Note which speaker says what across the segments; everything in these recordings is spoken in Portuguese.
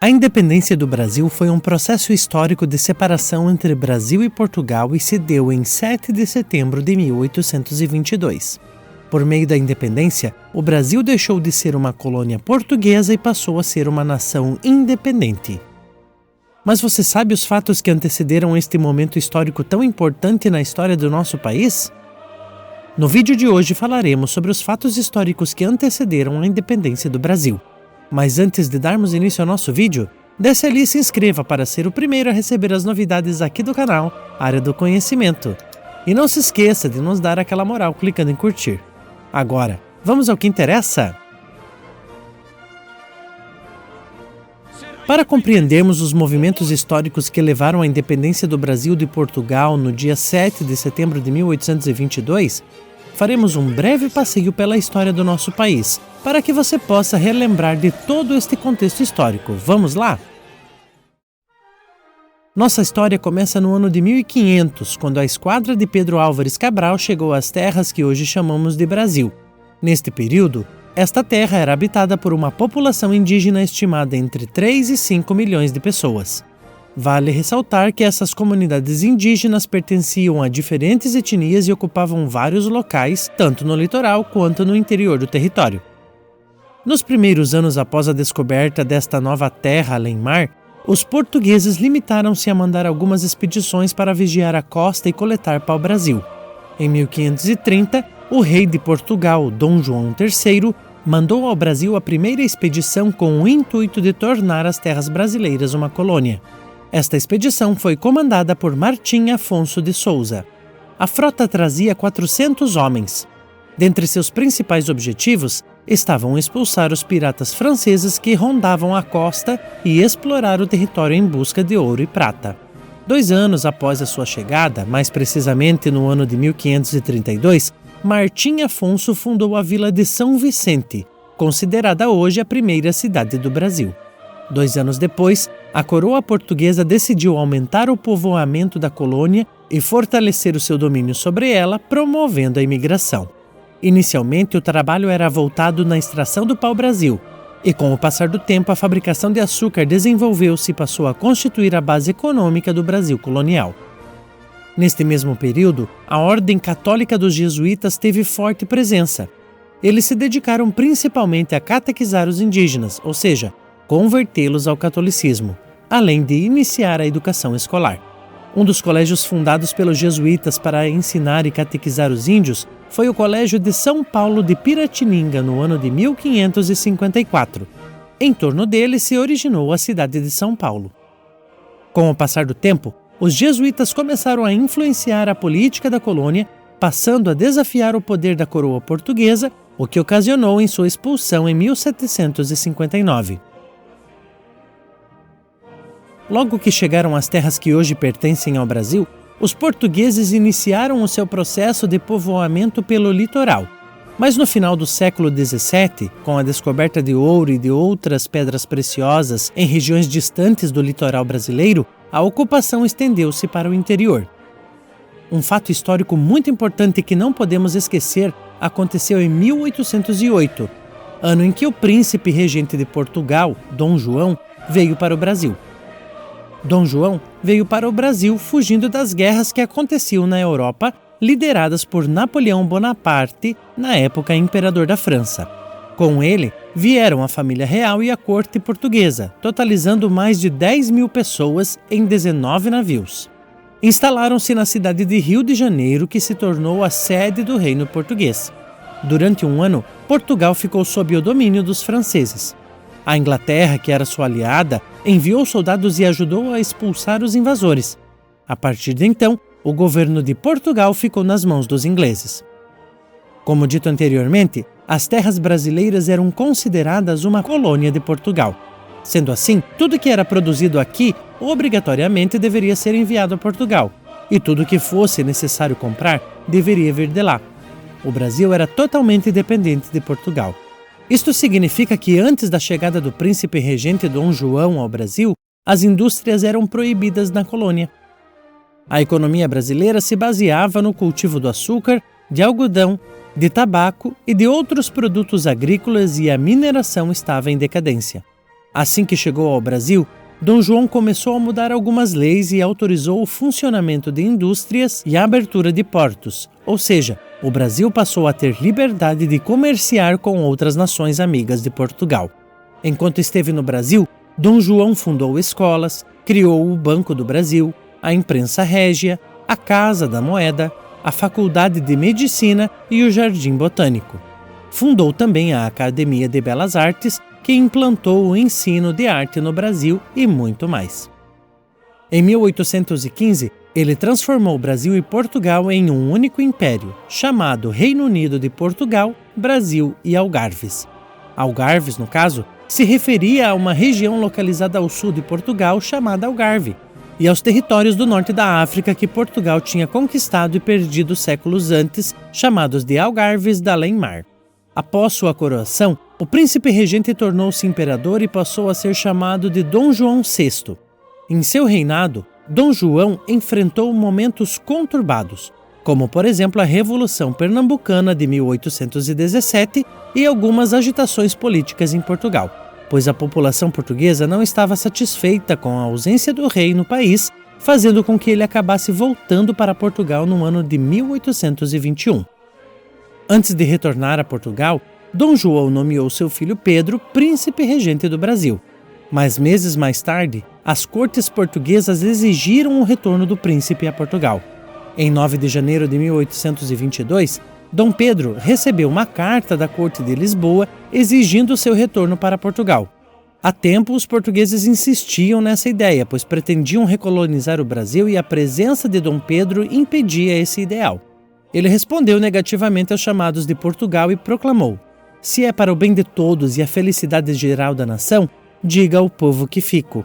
Speaker 1: A independência do Brasil foi um processo histórico de separação entre Brasil e Portugal e se deu em 7 de setembro de 1822. Por meio da independência, o Brasil deixou de ser uma colônia portuguesa e passou a ser uma nação independente. Mas você sabe os fatos que antecederam este momento histórico tão importante na história do nosso país? No vídeo de hoje falaremos sobre os fatos históricos que antecederam a independência do Brasil. Mas antes de darmos início ao nosso vídeo, desce ali e se inscreva para ser o primeiro a receber as novidades aqui do canal, Área do Conhecimento. E não se esqueça de nos dar aquela moral clicando em curtir. Agora, vamos ao que interessa? Para compreendermos os movimentos históricos que levaram à independência do Brasil de Portugal no dia 7 de setembro de 1822, faremos um breve passeio pela história do nosso país, para que você possa relembrar de todo este contexto histórico. Vamos lá? Nossa história começa no ano de 1500, quando a esquadra de Pedro Álvares Cabral chegou às terras que hoje chamamos de Brasil. Neste período, esta terra era habitada por uma população indígena estimada entre 3 e 5 milhões de pessoas. Vale ressaltar que essas comunidades indígenas pertenciam a diferentes etnias e ocupavam vários locais, tanto no litoral quanto no interior do território. Nos primeiros anos após a descoberta desta nova terra além-mar, os portugueses limitaram-se a mandar algumas expedições para vigiar a costa e coletar pau-brasil. Em 1530, o rei de Portugal, Dom João III, mandou ao Brasil a primeira expedição com o intuito de tornar as terras brasileiras uma colônia. Esta expedição foi comandada por Martim Afonso de Souza. A frota trazia 400 homens. Dentre seus principais objetivos estavam expulsar os piratas franceses que rondavam a costa e explorar o território em busca de ouro e prata. 2 anos após a sua chegada, mais precisamente no ano de 1532, Martim Afonso fundou a vila de São Vicente, considerada hoje a primeira cidade do Brasil. 2 anos depois, a coroa portuguesa decidiu aumentar o povoamento da colônia e fortalecer o seu domínio sobre ela, promovendo a imigração. Inicialmente, o trabalho era voltado na extração do pau-brasil, e com o passar do tempo, a fabricação de açúcar desenvolveu-se e passou a constituir a base econômica do Brasil colonial. Neste mesmo período, a Ordem Católica dos Jesuítas teve forte presença. Eles se dedicaram principalmente a catequizar os indígenas, ou seja, convertê-los ao catolicismo, além de iniciar a educação escolar. Um dos colégios fundados pelos jesuítas para ensinar e catequizar os índios foi o Colégio de São Paulo de Piratininga, no ano de 1554. Em torno dele se originou a cidade de São Paulo. Com o passar do tempo, os jesuítas começaram a influenciar a política da colônia, passando a desafiar o poder da coroa portuguesa, o que ocasionou em sua expulsão em 1759. Logo que chegaram às terras que hoje pertencem ao Brasil, os portugueses iniciaram o seu processo de povoamento pelo litoral. Mas no final do século XVII, com a descoberta de ouro e de outras pedras preciosas em regiões distantes do litoral brasileiro, a ocupação estendeu-se para o interior. Um fato histórico muito importante que não podemos esquecer aconteceu em 1808, ano em que o príncipe regente de Portugal, Dom João, veio para o Brasil. Dom João veio para o Brasil fugindo das guerras que aconteciam na Europa, lideradas por Napoleão Bonaparte, na época imperador da França. Com ele, vieram a família real e a corte portuguesa, totalizando mais de 10 mil pessoas em 19 navios. Instalaram-se na cidade de Rio de Janeiro, que se tornou a sede do reino português. Durante um ano, Portugal ficou sob o domínio dos franceses. A Inglaterra, que era sua aliada, enviou soldados e ajudou a expulsar os invasores. A partir de então, o governo de Portugal ficou nas mãos dos ingleses. Como dito anteriormente, as terras brasileiras eram consideradas uma colônia de Portugal. Sendo assim, tudo que era produzido aqui obrigatoriamente deveria ser enviado a Portugal, e tudo que fosse necessário comprar deveria vir de lá. O Brasil era totalmente dependente de Portugal. Isto significa que antes da chegada do príncipe regente Dom João ao Brasil, as indústrias eram proibidas na colônia. A economia brasileira se baseava no cultivo do açúcar, de algodão, de tabaco e de outros produtos agrícolas, e a mineração estava em decadência. Assim que chegou ao Brasil, Dom João começou a mudar algumas leis e autorizou o funcionamento de indústrias e a abertura de portos, ou seja, o Brasil passou a ter liberdade de comerciar com outras nações amigas de Portugal. Enquanto esteve no Brasil, Dom João fundou escolas, criou o Banco do Brasil, a Imprensa Régia, a Casa da Moeda, a Faculdade de Medicina e o Jardim Botânico. Fundou também a Academia de Belas Artes, que implantou o ensino de arte no Brasil e muito mais. Em 1815, ele transformou o Brasil e Portugal em um único império, chamado Reino Unido de Portugal, Brasil e Algarves. Algarves, no caso, se referia a uma região localizada ao sul de Portugal chamada Algarve, e aos territórios do norte da África que Portugal tinha conquistado e perdido séculos antes, chamados de Algarves d'Além-Mar. Após sua coroação, o príncipe regente tornou-se imperador e passou a ser chamado de Dom João VI. Em seu reinado, Dom João enfrentou momentos conturbados, como por exemplo a Revolução Pernambucana de 1817 e algumas agitações políticas em Portugal, pois a população portuguesa não estava satisfeita com a ausência do rei no país, fazendo com que ele acabasse voltando para Portugal no ano de 1821. Antes de retornar a Portugal, Dom João nomeou seu filho Pedro príncipe regente do Brasil. Mas meses mais tarde, as cortes portuguesas exigiram o retorno do príncipe a Portugal. Em 9 de janeiro de 1822, Dom Pedro recebeu uma carta da corte de Lisboa exigindo seu retorno para Portugal. Há tempo, os portugueses insistiam nessa ideia, pois pretendiam recolonizar o Brasil e a presença de Dom Pedro impedia esse ideal. Ele respondeu negativamente aos chamados de Portugal e proclamou: "Se é para o bem de todos e a felicidade geral da nação, diga ao povo que fico."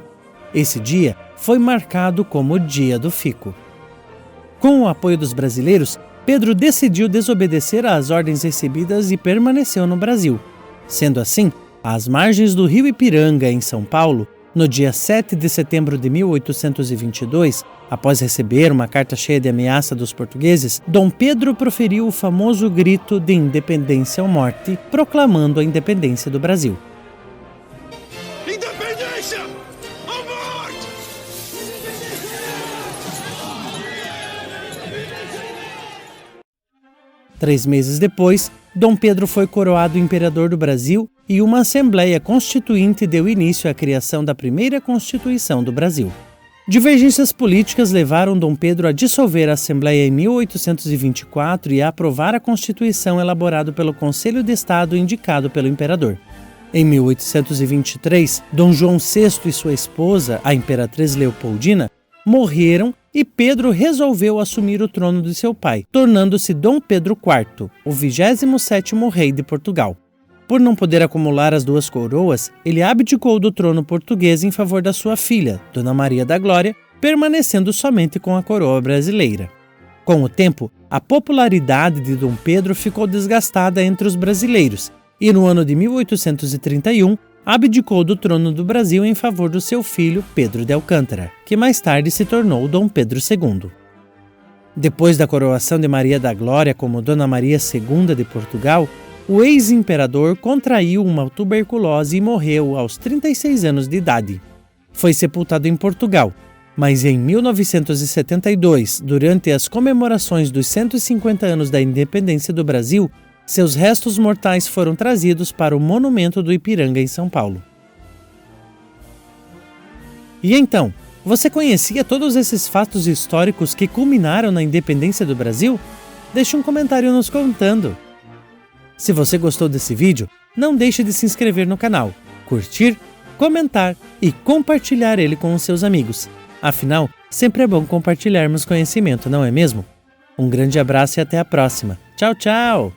Speaker 1: Esse dia foi marcado como o Dia do Fico. Com o apoio dos brasileiros, Pedro decidiu desobedecer às ordens recebidas e permaneceu no Brasil. Sendo assim, às margens do rio Ipiranga, em São Paulo, no dia 7 de setembro de 1822, após receber uma carta cheia de ameaça dos portugueses, Dom Pedro proferiu o famoso grito de independência ou morte, proclamando a independência do Brasil.
Speaker 2: Independência ou morte!
Speaker 1: 3 meses depois, Dom Pedro foi coroado imperador do Brasil e uma Assembleia Constituinte deu início à criação da primeira Constituição do Brasil. Divergências políticas levaram Dom Pedro a dissolver a Assembleia em 1824 e a aprovar a Constituição elaborada pelo Conselho de Estado indicado pelo imperador. Em 1823, Dom João VI e sua esposa, a imperatriz Leopoldina, morreram e Pedro resolveu assumir o trono de seu pai, tornando-se Dom Pedro IV, o 27º rei de Portugal. Por não poder acumular as duas coroas, ele abdicou do trono português em favor da sua filha, Dona Maria da Glória, permanecendo somente com a coroa brasileira. Com o tempo, a popularidade de Dom Pedro ficou desgastada entre os brasileiros e, no ano de 1831, abdicou do trono do Brasil em favor do seu filho Pedro de Alcântara, que mais tarde se tornou Dom Pedro II. Depois da coroação de Maria da Glória como Dona Maria II de Portugal, o ex-imperador contraiu uma tuberculose e morreu aos 36 anos de idade. Foi sepultado em Portugal, mas em 1972, durante as comemorações dos 150 anos da independência do Brasil, seus restos mortais foram trazidos para o Monumento do Ipiranga, em São Paulo. E então, você conhecia todos esses fatos históricos que culminaram na independência do Brasil? Deixe um comentário nos contando. Se você gostou desse vídeo, não deixe de se inscrever no canal, curtir, comentar e compartilhar ele com os seus amigos. Afinal, sempre é bom compartilharmos conhecimento, não é mesmo? Um grande abraço e até a próxima. Tchau, tchau!